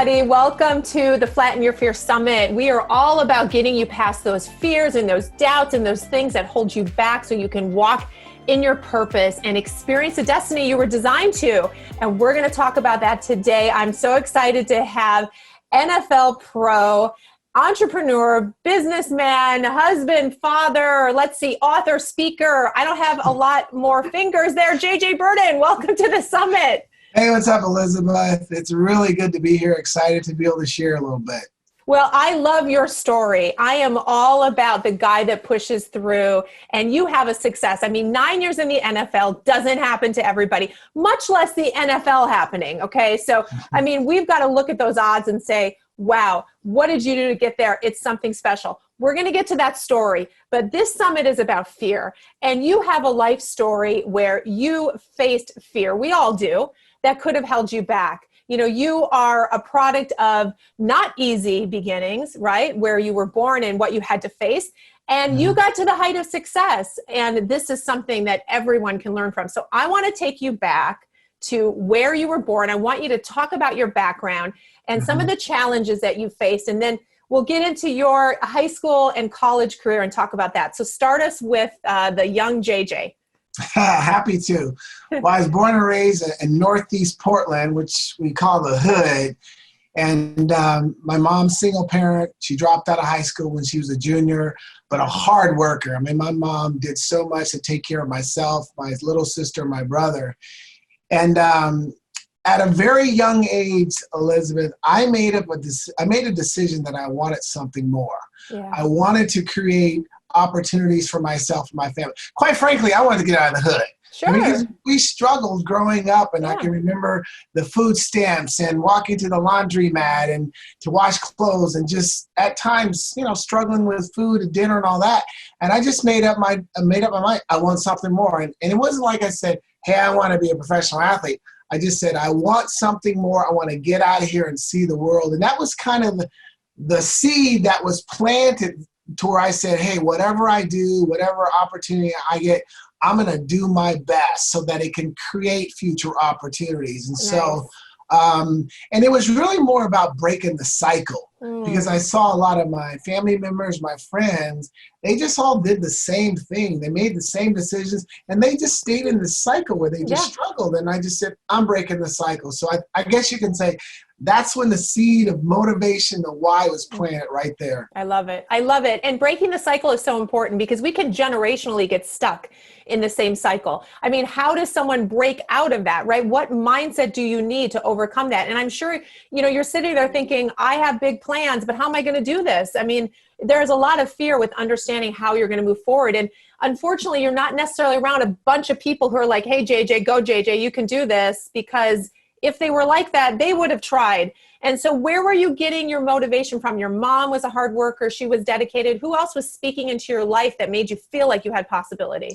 everybody. Welcome to the Flatten Your Fear Summit. We are all about getting you past those fears and those doubts and those things that hold you back so you can walk in your purpose and experience the destiny you were designed to. And we're going to talk about that today. I'm so excited to have NFL pro, entrepreneur, businessman, husband, father, author, speaker. I don't have a lot more fingers there. JJ Birden, welcome to the summit. Hey, what's up, Elizabeth? It's really good to be here. Excited to be able to share a little bit. Well, I love your story. I am all about the guy that pushes through, and you have a success. I mean, 9 years in the NFL doesn't happen to everybody, much less the NFL happening, okay? So, I mean, we've got to look at those odds and say, wow, what did you do to get there? It's something special. We're going to get to that story, but this summit is about fear, and you have a life story where you faced fear. We all do. That could have held you back. You know, you are a product of not easy beginnings, right? Where you were born and what you had to face. And you got to the height of success. And this is something that everyone can learn from. So I want to take you back to where you were born. I want you to talk about your background and some of the challenges that you faced. And then we'll get into your high school and college career and talk about that. So start us with the young JJ. Happy to. Well, I was born and raised in Northeast Portland, which we call the hood. And my mom's single parent. She dropped out of high school when she was a junior, but a hard worker. I mean, my mom did so much to take care of myself, my little sister, my brother. And at a very young age, Elizabeth, I made a decision that I wanted something more. Yeah. I wanted to create opportunities for myself and my family. Quite frankly, I wanted to get out of the hood. Sure. Because we struggled growing up, and I can remember the food stamps and walking to the laundromat and to wash clothes and just at times, you know, struggling with food and dinner and all that. And I just made up my mind. I want something more. And it wasn't like I said, hey, I want to be a professional athlete. I just said, I want something more. I want to get out of here and see the world. And that was kind of the seed that was planted to where I said, hey, whatever I do, whatever opportunity I get, I'm going to do my best so that it can create future opportunities. And so, and it was really more about breaking the cycle because I saw a lot of my family members, my friends, they just all did the same thing. They made the same decisions and they just stayed in the cycle where they just struggled. And I just said, I'm breaking the cycle. So I guess you can say, that's when the seed of motivation, the why was planted right there. I love it. I love it. And breaking the cycle is so important because we can generationally get stuck in the same cycle. I mean, how does someone break out of that, right? What mindset do you need to overcome that? And I'm sure, you know, you're sitting there thinking, I have big plans, but how am I going to do this? I mean, there's a lot of fear with understanding how you're going to move forward. And unfortunately, you're not necessarily around a bunch of people who are like, hey, JJ, go JJ, you can do this, because if they were like that, they would have tried. And so where were you getting your motivation from? Your mom was a hard worker. She was dedicated. Who else was speaking into your life that made you feel like you had possibility?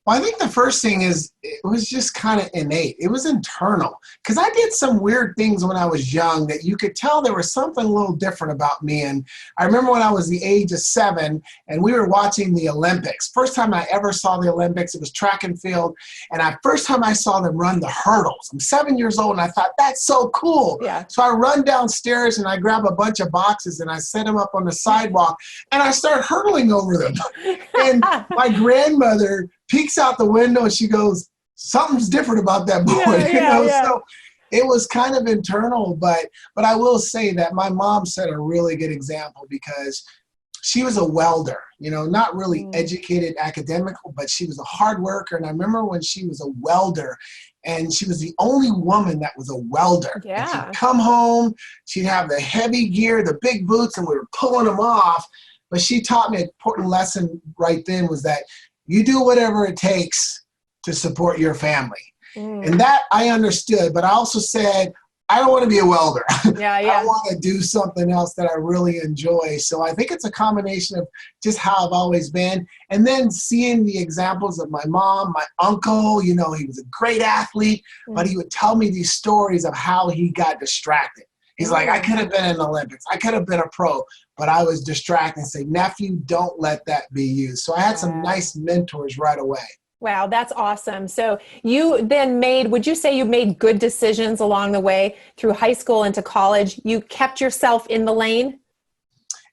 Well, I think the first thing is it was just kind of innate. It was internal because I did some weird things when I was young that you could tell there was something a little different about me. And I remember when I was the age of 7 and we were watching the Olympics. First time I ever saw the Olympics, it was track and field. And first time I saw them run the hurdles. I'm 7 years old and I thought, that's so cool. Yeah. So I run downstairs and I grab a bunch of boxes and I set them up on the sidewalk and I start hurdling over them. And my grandmother peeks out the window and she goes, something's different about that boy. So it was kind of internal, but I will say that my mom set a really good example because she was a welder, you know, not really educated academical, but she was a hard worker. And I remember when she was a welder and she was the only woman that was a welder. And she'd come home, she'd have the heavy gear, the big boots, and we were pulling them off. But she taught me an important lesson right then was that you do whatever it takes to support your family. And that I understood, but I also said, I don't want to be a welder. I want to do something else that I really enjoy. So I think it's a combination of just how I've always been. And then seeing the examples of my mom, my uncle, you know, he was a great athlete, but he would tell me these stories of how he got distracted. He's like, I could have been in the Olympics. I could have been a pro, but I was distracted and say, nephew, don't let that be you. So I had some nice mentors right away. Wow, that's awesome. So you then would you say you made good decisions along the way through high school into college? You kept yourself in the lane?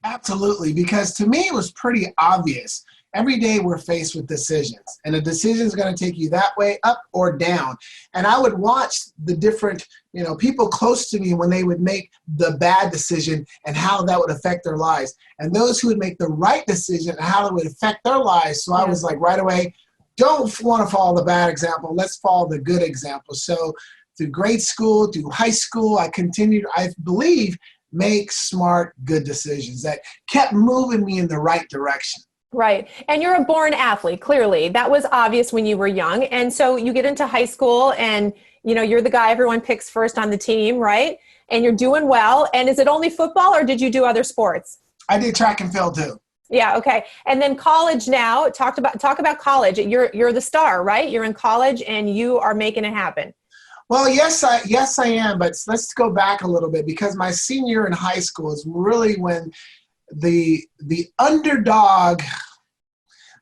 Absolutely, because to me it was pretty obvious. Every day we're faced with decisions, and a decision is going to take you that way, up or down. And I would watch the different, people close to me when they would make the bad decision and how that would affect their lives, and those who would make the right decision and how it would affect their lives. So I was like, right away, don't want to follow the bad example. Let's follow the good example. So through grade school, through high school, I continued, I believe, make smart, good decisions that kept moving me in the right direction. Right. And you're a born athlete, clearly. That was obvious when you were young. And so you get into high school and, you're the guy everyone picks first on the team, right? And you're doing well. And is it only football or did you do other sports? I did track and field too. Yeah. Okay. And then college now, talk about college. You're the star, right? You're in college and you are making it happen. Well, yes, I am. But let's go back a little bit, because my senior year in high school is really when the underdog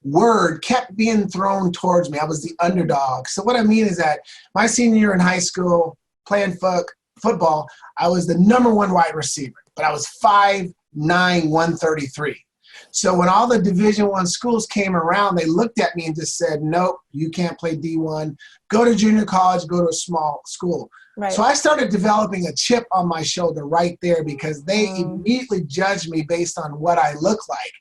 word kept being thrown towards me. I was the underdog. So what I mean is that my senior year in high school, playing football, I was the number one wide receiver, but I was 5'9", 133. So when all the Division I schools came around, they looked at me and just said, nope, you can't play D1. Go to junior college, go to a small school. Right. So I started developing a chip on my shoulder right there, because they immediately judged me based on what I look like.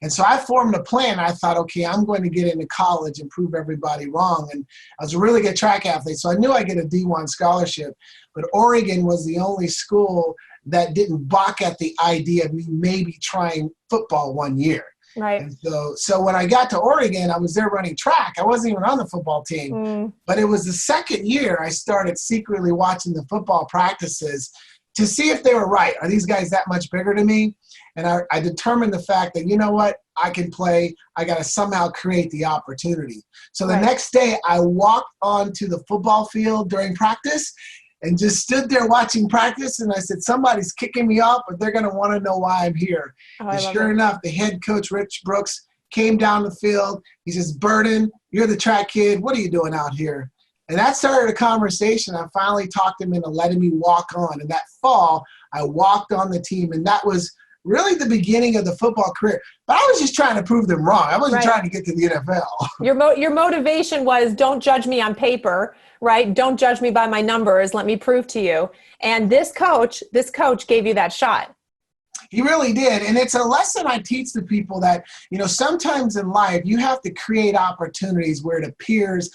And so I formed a plan. I thought, okay, I'm going to get into college and prove everybody wrong. And I was a really good track athlete, so I knew I'd get a D1 scholarship. But Oregon was the only school that didn't balk at the idea of me maybe trying football one year. Right. And so when I got to Oregon, I was there running track. I wasn't even on the football team. But it was the second year I started secretly watching the football practices to see if they were right. Are these guys that much bigger than me? And I determined the fact that, you know what, I can play. I got to somehow create the opportunity. So the next day I walked onto the football field during practice and just stood there watching practice. And I said, somebody's kicking me off, but they're going to want to know why I'm here. And sure enough, the head coach, Rich Brooks, came down the field. He says, Birden, you're the track kid. What are you doing out here? And that started a conversation. I finally talked him into letting me walk on. And that fall, I walked on the team. And that was really the beginning of the football career. But I was just trying to prove them wrong. I wasn't trying to get to the NFL. Your motivation was, don't judge me on paper, right? Don't judge me by my numbers. Let me prove to you. And this coach gave you that shot. He really did. And it's a lesson I teach to people that, sometimes in life you have to create opportunities where it appears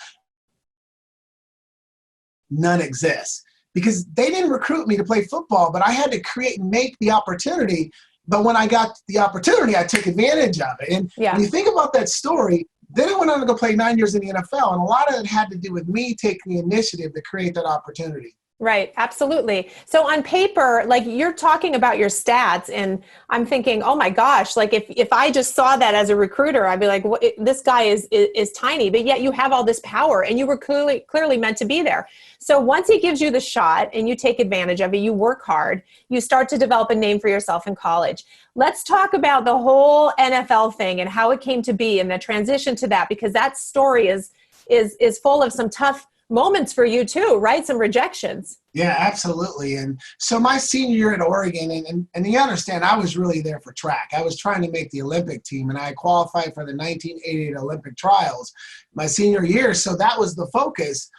none exists. Because they didn't recruit me to play football, but I had to create and make the opportunity. But when I got the opportunity, I took advantage of it. And when you think about that story, then I went on to go play 9 years in the NFL. And a lot of it had to do with me taking the initiative to create that opportunity. Right. Absolutely. So on paper, like you're talking about your stats and I'm thinking, oh my gosh, like if I just saw that as a recruiter, I'd be like, this guy is tiny, but yet you have all this power and you were clearly meant to be there. So once he gives you the shot and you take advantage of it, you work hard, you start to develop a name for yourself in college. Let's talk about the whole NFL thing and how it came to be and the transition to that, because that story is full of some tough moments for you too, right? Some rejections. Yeah, absolutely. And so my senior year at Oregon, and you understand, I was really there for track. I was trying to make the Olympic team, and I qualified for the 1988 Olympic trials my senior year. So that was the focus.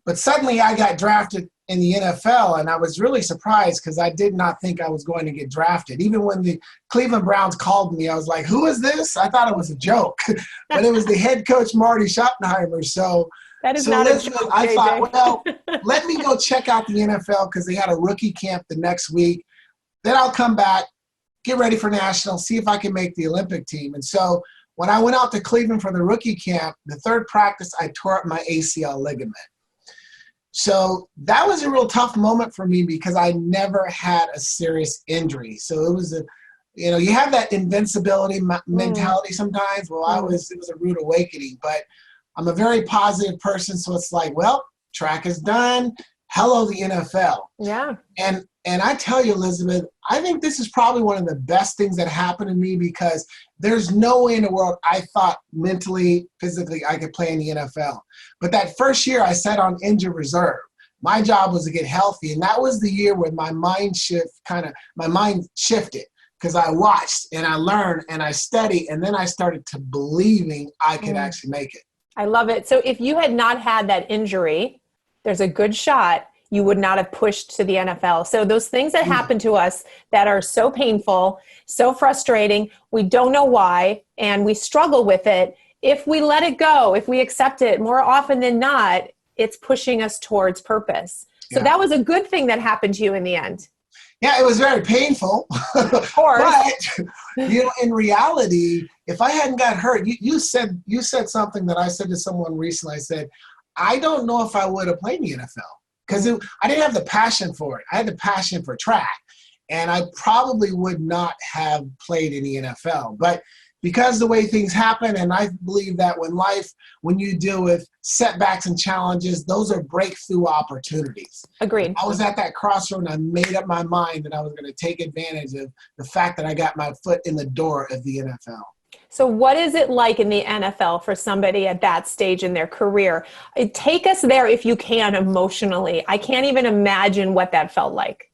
But suddenly I got drafted in the NFL, and I was really surprised because I did not think I was going to get drafted. Even when the Cleveland Browns called me, I was like, who is this? I thought it was a joke. But it was the head coach, Marty Schottenheimer. So that is not a joke, I thought, well, let me go check out the NFL because they had a rookie camp the next week. Then I'll come back, get ready for national, see if I can make the Olympic team. And so when I went out to Cleveland for the rookie camp, the third practice, I tore up my ACL ligament. So that was a real tough moment for me because I never had a serious injury. So it was you have that invincibility mentality sometimes. Well, it was a rude awakening, but I'm a very positive person. So it's like, well, track is done. hello, the NFL. Yeah. And I tell you, Elizabeth, I think this is probably one of the best things that happened to me because there's no way in the world I thought mentally, physically, I could play in the NFL. But that first year I sat on injured reserve. My job was to get healthy. And that was the year where my mind shifted because I watched and I learned and I studied. And then I started to believing I could actually make it. I love it. So if you had not had that injury, there's a good shot you would not have pushed to the NFL. So those things that happen to us that are so painful, so frustrating, we don't know why, and we struggle with it. If we let it go, if we accept it, more often than not, it's pushing us towards purpose. So that was a good thing that happened to you in the end. Yeah, it was very painful. Of course. But, in reality, if I hadn't got hurt, you said something that I said to someone recently. I said, I don't know if I would have played in the NFL because I didn't have the passion for it. I had the passion for track, and I probably would not have played in the NFL. But because the way things happen, and I believe that when you deal with setbacks and challenges, those are breakthrough opportunities. Agreed. I was at that crossroad and I made up my mind that I was going to take advantage of the fact that I got my foot in the door of the NFL. So what is it like in the NFL for somebody at that stage in their career? Take us there if you can emotionally. I can't even imagine what that felt like.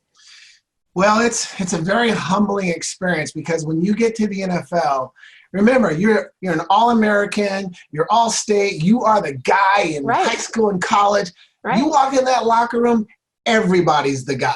Well, it's a very humbling experience because when you get to the NFL, remember, you're an All-American, you're All-State, you are the guy in high school and college. Right. You walk in that locker room, everybody's the guy.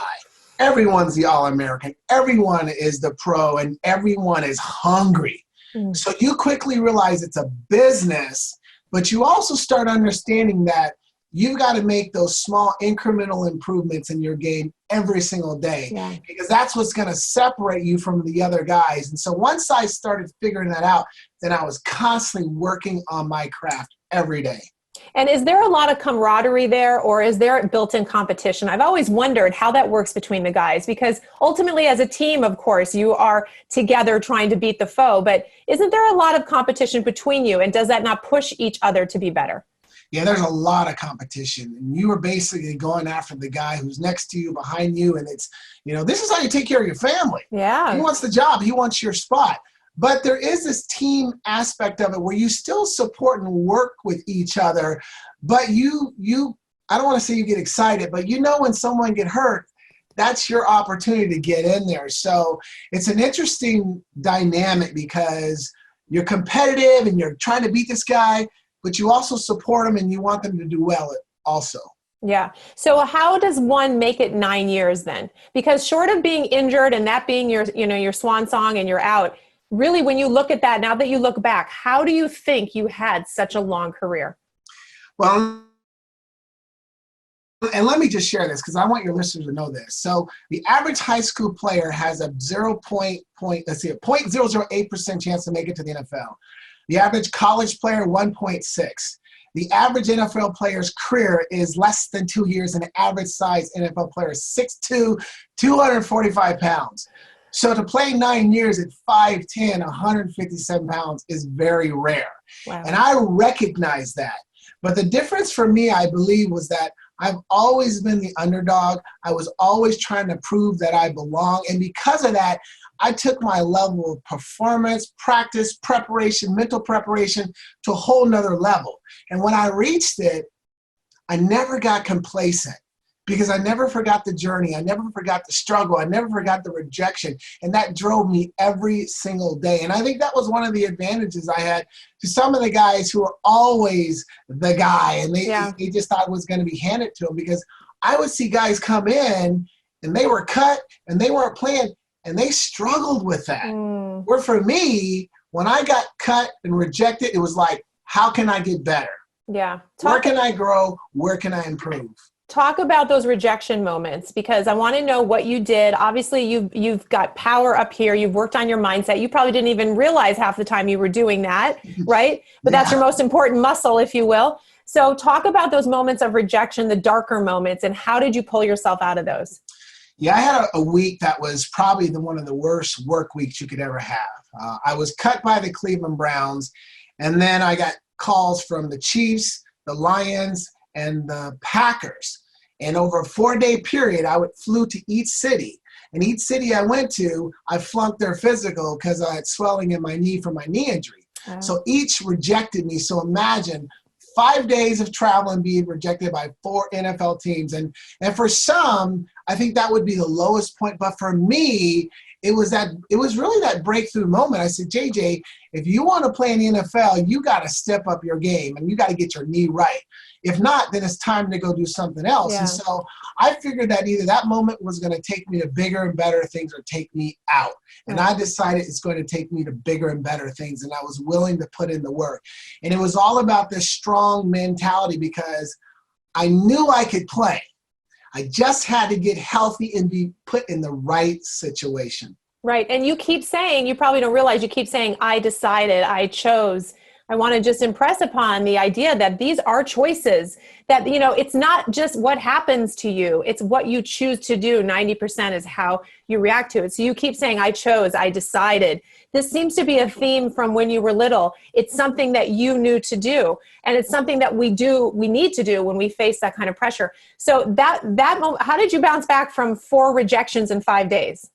Everyone's the All-American. Everyone is the pro, and everyone is hungry. So you quickly realize it's a business, but you also start understanding that you've got to make those small incremental improvements in your game every single day because that's what's going to separate you from the other guys. And so once I started figuring that out, then I was constantly working on my craft every day. And is there a lot of camaraderie there, or is there built-in competition? I've always wondered how that works between the guys, because ultimately as a team, of course, you are together trying to beat the foe, but isn't there a lot of competition between you, and does that not push each other to be better? Yeah, there's a lot of competition, and you are basically going after the guy who's next to you, behind you, and it's, this is how you take care of your family. Yeah. He wants the job. He wants your spot. But there is this team aspect of it where you still support and work with each other, but you I don't want to say you get excited, but when someone get hurt, that's your opportunity to get in there. So it's an interesting dynamic because you're competitive and you're trying to beat this guy, but you also support them and you want them to do well also. Yeah. So how does one make it 9 years then? Because short of being injured and that being your swan song and you're out, really, when you look at that, now that you look back, how do you think you had such a long career? Well, and let me just share this because I want your listeners to know this. So the average high school player has a 0.008% chance to make it to the NFL. The average college player, 1.6. The average NFL player's career is less than 2 years, and the average size NFL player is 6'2", 245 pounds. So to play 9 years at 5'10", 157 pounds is very rare. Wow. And I recognize that. But the difference for me, I believe, was that I've always been the underdog. I was always trying to prove that I belong. And because of that, I took my level of performance, practice, preparation, mental preparation to a whole nother level. And when I reached it, I never got complacent because I never forgot the journey. I never forgot the struggle. I never forgot the rejection. And that drove me every single day. And I think that was one of the advantages I had to some of the guys who were always the guy. And they just thought it was going to be handed to them, because I would see guys come in and they were cut and they weren't playing and they struggled with that. Where for me, when I got cut and rejected, it was like, how can I get better? Yeah. Where can I grow? Where can I improve? Talk about those rejection moments, because I want to know what you did. Obviously, you've got power up here. You've worked on your mindset. You probably didn't even realize half the time you were doing that, right? But that's your most important muscle, if you will. So talk about those moments of rejection, the darker moments, and how did you pull yourself out of those? Yeah, I had a week that was probably one of the worst work weeks you could ever have. I was cut by the Cleveland Browns, and then I got calls from the Chiefs, the Lions, and the Packers. And over a 4-day period, I flew to each city. And each city I went to, I flunked their physical because I had swelling in my knee from my knee injury. Wow. So each rejected me. So imagine 5 days of travel and being rejected by 4 NFL teams. And for some, I think that would be the lowest point. But for me, it was really that breakthrough moment. I said, JJ, if you want to play in the NFL, you got to step up your game and you got to get your knee right. If not, then it's time to go do something else. Yeah. And so I figured that either that moment was going to take me to bigger and better things or take me out. And I decided it's going to take me to bigger and better things. And I was willing to put in the work. And it was all about this strong mentality because I knew I could play. I just had to get healthy and be put in the right situation. Right. And you keep saying, you probably don't realize, you keep saying, I decided, I chose. I want to just impress upon the idea that these are choices, that, you know, it's not just what happens to you. It's what you choose to do. 90% is how you react to it. So you keep saying, I chose, I decided. This seems to be a theme from when you were little. It's something that you knew to do. And it's something that we need to do when we face that kind of pressure. So that moment, how did you bounce back from 4 rejections in 5 days?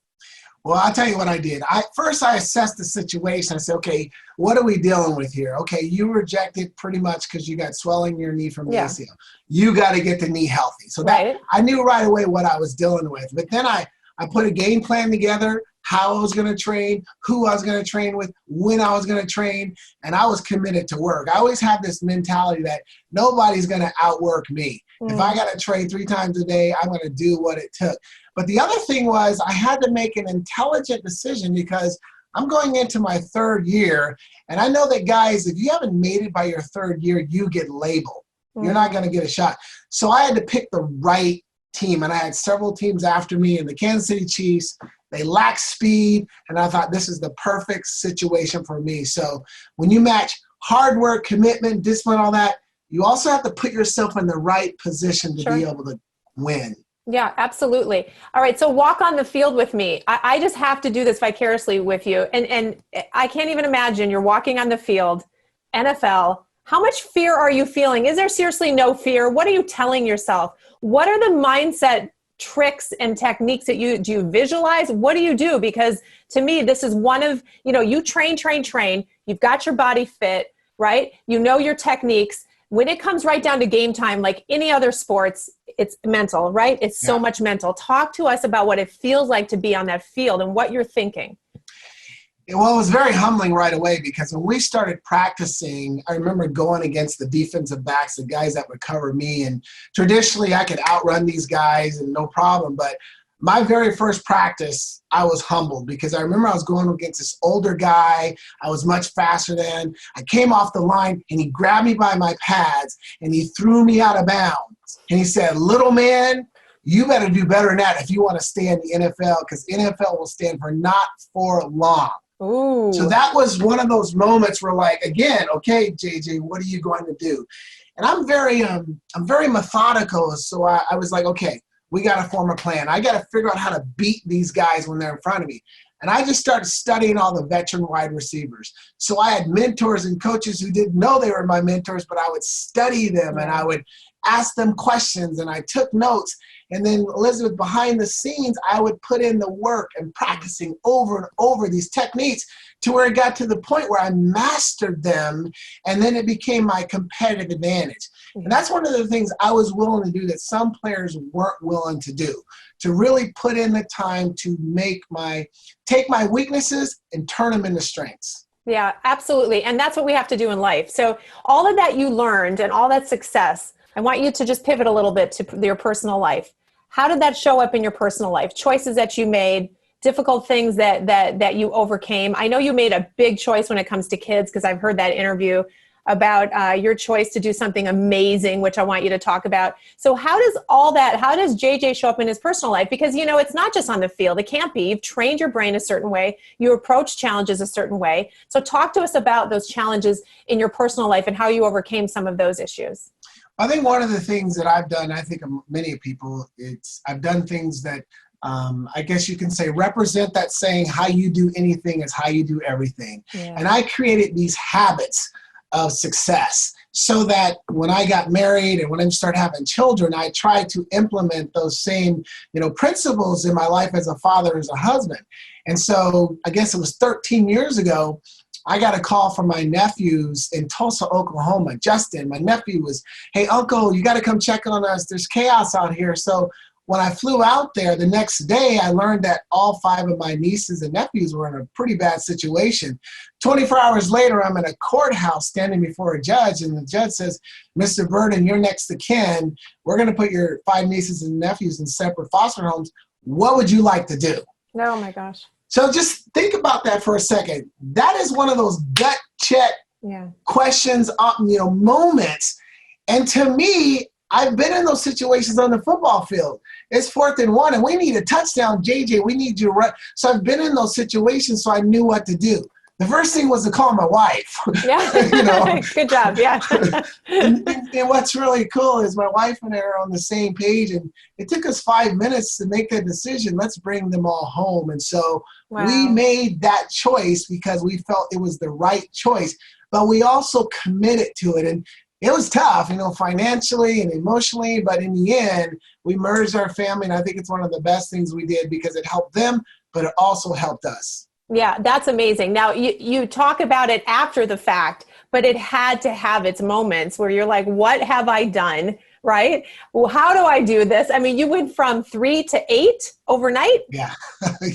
Well, I'll tell you what I did. First, I assessed the situation. I said, okay, what are we dealing with here? Okay, you rejected pretty much because you got swelling in your knee from the ACL. You got to get the knee healthy. So that I knew right away what I was dealing with. But then I put a game plan together, how I was going to train, who I was going to train with, when I was going to train, and I was committed to work. I always have this mentality that nobody's going to outwork me. If I got to train 3 times a day, I'm going to do what it took. But the other thing was I had to make an intelligent decision because I'm going into my 3rd year, and I know that, guys, if you haven't made it by your 3rd year, you get labeled. You're not going to get a shot. So I had to pick the right team, and I had several teams after me, and the Kansas City Chiefs, they lack speed, and I thought this is the perfect situation for me. So when you match hard work, commitment, discipline, all that, you also have to put yourself in the right position to be able to win. Yeah, absolutely. All right. So walk on the field with me. I just have to do this vicariously with you. And I can't even imagine you're walking on the field, NFL. How much fear are you feeling? Is there seriously no fear? What are you telling yourself? What are the mindset tricks and techniques that do you visualize? What do you do? Because to me, this is one of, you train. You've got your body fit, right? You know your techniques. When it comes right down to game time, like any other sports, it's mental, right? It's so much mental. Talk to us about what it feels like to be on that field and what you're thinking. Well, it was very humbling right away because when we started practicing, I remember going against the defensive backs, the guys that would cover me. And traditionally, I could outrun these guys and no problem. But my very first practice, I was humbled because I remember I was going against this older guy. I was much faster than. I came off the line, and he grabbed me by my pads, and he threw me out of bounds. And he said, little man, you better do better than that if you want to stay in the NFL because NFL will stand for not for long. Ooh. So that was one of those moments where, like, again, okay, JJ, what are you going to do? And I'm very methodical. So I was like, okay, we got to form a plan. I got to figure out how to beat these guys when they're in front of me. And I just started studying all the veteran wide receivers. So I had mentors and coaches who didn't know they were my mentors, but I would study them and I would ask them questions and I took notes. And then, Elizabeth, behind the scenes, I would put in the work and practicing over and over these techniques to where it got to the point where I mastered them, and then it became my competitive advantage. And that's one of the things I was willing to do that some players weren't willing to do, to really put in the time to take my weaknesses and turn them into strengths. Yeah, absolutely. And that's what we have to do in life. So all of that you learned and all that success, I want you to just pivot a little bit to your personal life. How did that show up in your personal life? Choices that you made, difficult things that you overcame. I know you made a big choice when it comes to kids because I've heard that interview about your choice to do something amazing, which I want you to talk about. So how does JJ show up in his personal life? Because, it's not just on the field. It can't be. You've trained your brain a certain way. You approach challenges a certain way. So talk to us about those challenges in your personal life and how you overcame some of those issues. I think one of the things that I've done, I think many people, I've done things that I guess you can say represent that saying, how you do anything is how you do everything. Yeah. And I created these habits of success, so that when I got married and when I started having children, I tried to implement those same, principles in my life as a father, as a husband. And so I guess it was 13 years ago, I got a call from my nephews in Tulsa, Oklahoma. Justin, my nephew, was, "Hey, Uncle, you got to come check on us. There's chaos out here." So when I flew out there the next day, I learned that all 5 of my nieces and nephews were in a pretty bad situation. 24 hours later, I'm in a courthouse standing before a judge, and the judge says, "Mr. Birden, you're next to kin. We're going to put your 5 nieces and nephews in separate foster homes. What would you like to do?" Oh my gosh. So just think about that for a second. That is one of those gut check questions, moments. And to me, I've been in those situations on the football field. It's 4th and 1, and we need a touchdown. JJ, we need you to run. So I've been in those situations, so I knew what to do. The first thing was to call my wife. Yeah. Good job. Yeah. and what's really cool is my wife and I are on the same page, and it took us 5 minutes to make that decision. Let's bring them all home. And so we made that choice because we felt it was the right choice, but we also committed to it. And it was tough, financially and emotionally, but in the end, we merged our family, and I think it's one of the best things we did because it helped them, but it also helped us. Yeah, that's amazing. Now, you talk about it after the fact, but it had to have its moments where you're like, what have I done? Right? Well, how do I do this? I mean, you went from 3 to 8 overnight? Yeah.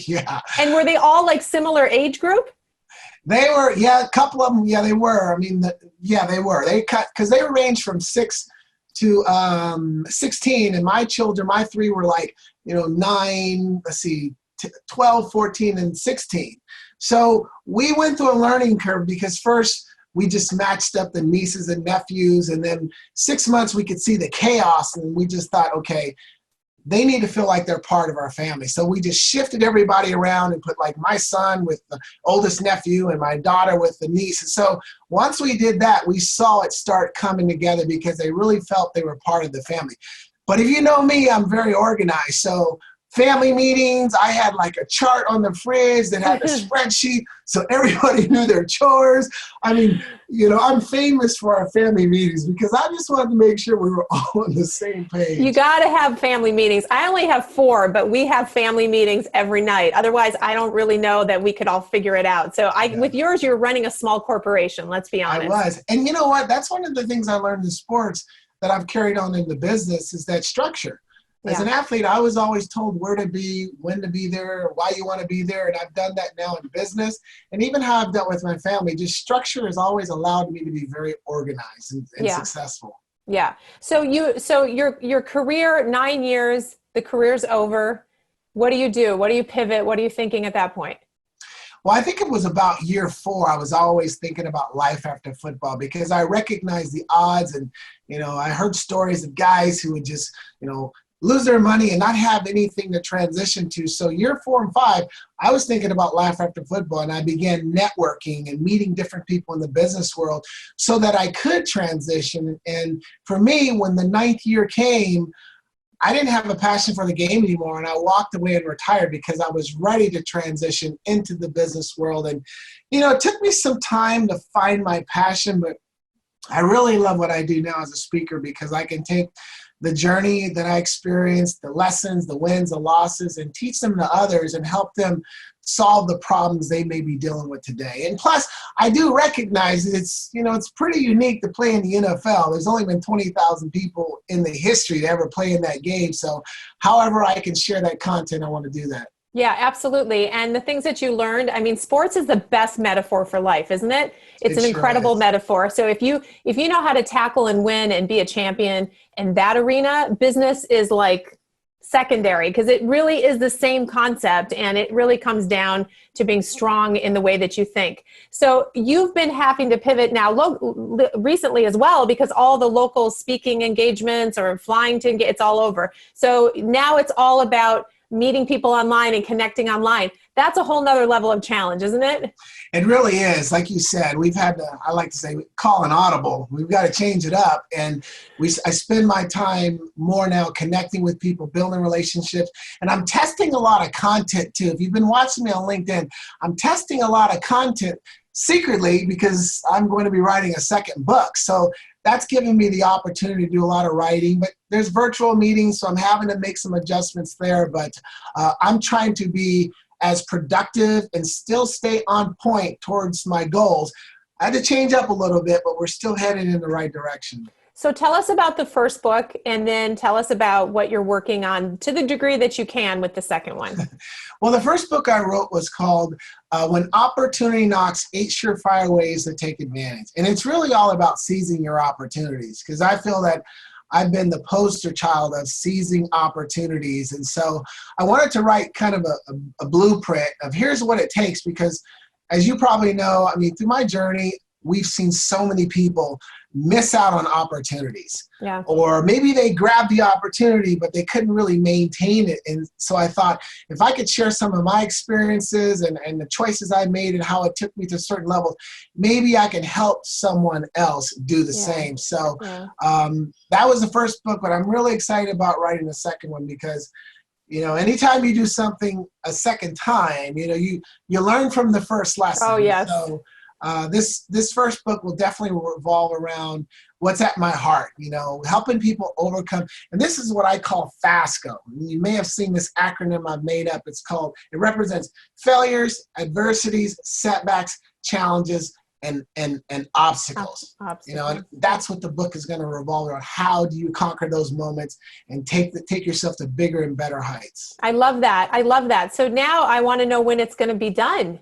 Yeah. And were they all like similar age group? They were, a couple of them, they were. I mean, they were. They cut, because they ranged from 6 to 16, and my children, my 3 were like, 9, 12, 14, and 16. So we went through a learning curve because first we just matched up the nieces and nephews, and then 6 months we could see the chaos, and we just thought, okay, they need to feel like they're part of our family. So we just shifted everybody around and put like my son with the oldest nephew and my daughter with the niece. And so once we did that, we saw it start coming together because they really felt they were part of the family. But if you know me, I'm very organized. So family meetings, I had like a chart on the fridge that had a spreadsheet so everybody knew their chores. I mean, I'm famous for our family meetings because I just wanted to make sure we were all on the same page. You got to have family meetings. I only have 4, but we have family meetings every night. Otherwise, I don't really know that we could all figure it out. So with yours, you're running a small corporation, let's be honest. I was. And you know what? That's one of the things I learned in sports that I've carried on in the business is that structure. As an athlete, I was always told where to be, when to be there, why you want to be there. And I've done that now in business. And even how I've dealt with my family, just structure has always allowed me to be very organized and successful. Yeah. So your career, 9 years, the career's over. What do you do? What do you pivot? What are you thinking at that point? Well, I think it was about year 4. I was always thinking about life after football because I recognized the odds. And, I heard stories of guys who would just, lose their money and not have anything to transition to. So year 4 and 5, I was thinking about life after football, and I began networking and meeting different people in the business world so that I could transition. And for me, when the 9th year came, I didn't have a passion for the game anymore, and I walked away and retired because I was ready to transition into the business world. And, it took me some time to find my passion, but I really love what I do now as a speaker because I can take the journey that I experienced, the lessons, the wins, the losses, and teach them to others and help them solve the problems they may be dealing with today. And plus, I do recognize it's pretty unique to play in the NFL. There's only been 20,000 people in the history to ever play in that game. So however I can share that content, I want to do that. Yeah, absolutely. And the things that you learned, I mean, sports is the best metaphor for life, isn't it? It's an incredible metaphor. So if you know how to tackle and win and be a champion in that arena, business is like secondary because it really is the same concept, and it really comes down to being strong in the way that you think. So you've been having to pivot now recently as well because all the local speaking engagements or flying to it's all over. So now it's all about meeting people online and connecting online. That's a whole nother level of challenge, isn't it? It really is. Like you said, we've had to, I like to say, call an audible. We've got to change it up. And I spend my time more now connecting with people, building relationships. And I'm testing a lot of content too. If you've been watching me on LinkedIn, I'm testing a lot of content secretly because I'm going to be writing a second book. So that's given me the opportunity to do a lot of writing, but there's virtual meetings, so I'm having to make some adjustments there, but I'm trying to be as productive and still stay on point towards my goals. I had to change up a little bit, but we're still headed in the right direction. So tell us about the first book, and then tell us about what you're working on to the degree that you can with the second one. Well, the first book I wrote was called When Opportunity Knocks, 8 Surefire Ways to Take Advantage. And it's really all about seizing your opportunities, because I feel that I've been the poster child of seizing opportunities. And so I wanted to write kind of a blueprint of here's what it takes, because as you probably know, I mean, through my journey, we've seen so many people miss out on opportunities. Yeah. Or maybe they grabbed the opportunity, but they couldn't really maintain it. And so I thought, if I could share some of my experiences and the choices I made and how it took me to certain levels, maybe I can help someone else do the same. So that was the first book, but I'm really excited about writing the second one because, you know, anytime you do something a second time, you know, you learn from the first lesson. Oh, yes. So this first book will definitely revolve around what's at my heart, you know, helping people overcome. And this is what I call FASCO. You may have seen this acronym I've made up. It represents failures, adversities, setbacks, challenges, and obstacles. You know, and that's what the book is going to revolve around. How do you conquer those moments and take yourself to bigger and better heights? I love that. I love that. So now I want to know when it's going to be done.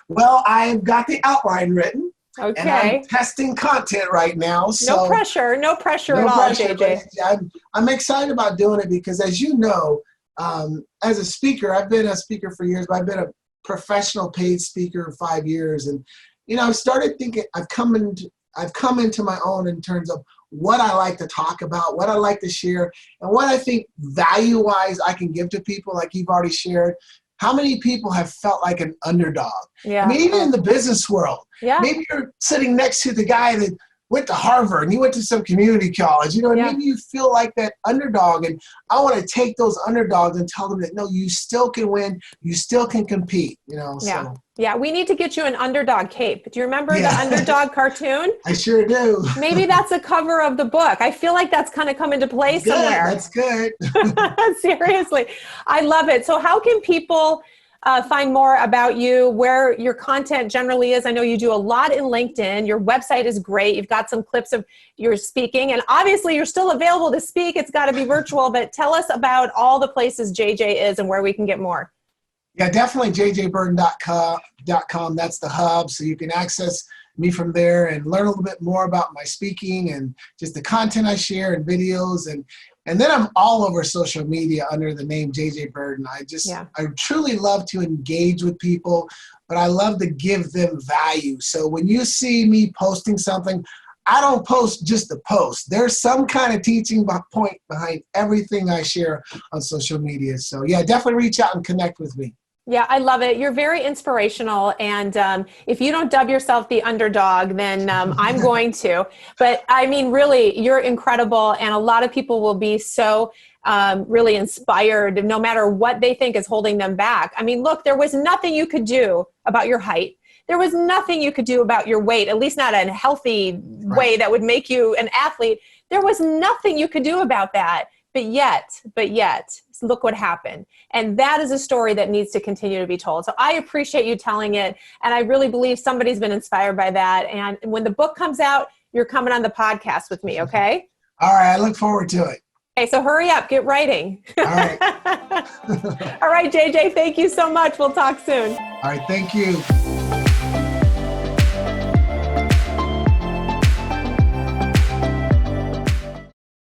Well, I've got the outline written. Okay. And I'm testing content right now. So no pressure at all, JJ. I'm excited about doing it because, as you know, as a speaker, I've been a speaker for years, but I've been a professional paid speaker 5 years. And, you know, I've started thinking I've come into my own in terms of what I like to talk about, what I like to share, and what I think value-wise I can give to people like you've already shared. How many people have felt like an underdog? Yeah. I mean, even in the business world, maybe you're sitting next to the guy that went to Harvard and you went to some community college, you know, and maybe you feel like that underdog. And I want to take those underdogs and tell them that, no, you still can win. You still can compete, you know. Yeah. So. Yeah. We need to get you an underdog cape. Do you remember the underdog cartoon? I sure do. Maybe that's a cover of the book. I feel like that's kind of come into play somewhere. That's good. Seriously. I love it. So how can people find more about you, where your content generally is? I know you do a lot in LinkedIn. Your website is great. You've got some clips of your speaking, and obviously you're still available to speak. It's got to be virtual, but tell us about all the places JJ is and where we can get more. Yeah, definitely jjbirden.com. That's the hub. So you can access me from there and learn a little bit more about my speaking and just the content I share and videos. And then I'm all over social media under the name JJ Birden. I truly love to engage with people, but I love to give them value. So when you see me posting something, I don't post just to post. There's some kind of teaching point behind everything I share on social media. So yeah, definitely reach out and connect with me. Yeah, I love it. You're very inspirational. And if you don't dub yourself the underdog, then I'm going to. But I mean, really, you're incredible. And a lot of people will be so really inspired, no matter what they think is holding them back. I mean, look, there was nothing you could do about your height. There was nothing you could do about your weight, at least not in a healthy way that would make you an athlete. There was nothing you could do about that. But yet, look what happened. And that is a story that needs to continue to be told. So I appreciate you telling it. And I really believe somebody's been inspired by that. And when the book comes out, you're coming on the podcast with me, okay? All right, I look forward to it. Okay, so hurry up, get writing. All right. All right, JJ, thank you so much. We'll talk soon. All right, thank you.